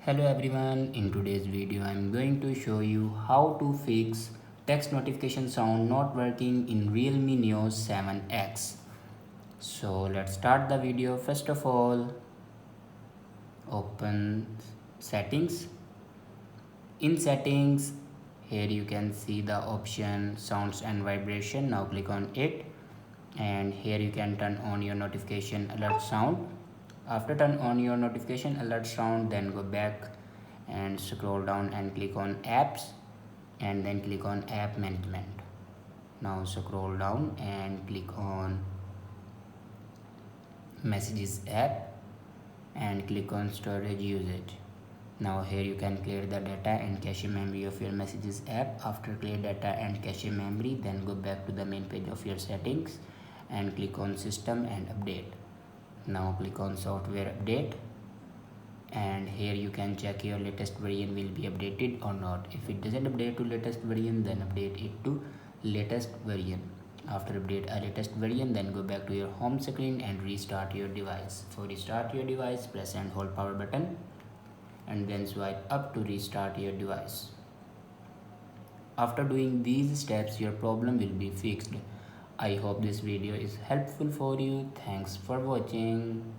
Hello everyone, in today's video I am going to show you how to fix text notification sound not working in Realme Neo 7X. So let's start the video. First of all, open settings. In settings, here you can see the option sounds and vibration. Now click on it, and here you can turn on your notification alert sound. After turn on your notification alert sound, then go back and scroll down and click on apps, and then click on app management. Now scroll down and click on messages app and click on storage usage. Now here you can clear the data and cache memory of your messages app. After clear data and cache memory, then go back to the main page of your settings and click on system and update. Now click on software update, and here you can check your latest version will be updated or not. If it doesn't update to latest version, then update it to latest version. After update a latest version, then go back to your home screen and restart your device. For restart your device, press and hold power button and then swipe up to restart your device. After doing these steps, your problem will be fixed. I hope this video is helpful for you. Thanks for watching.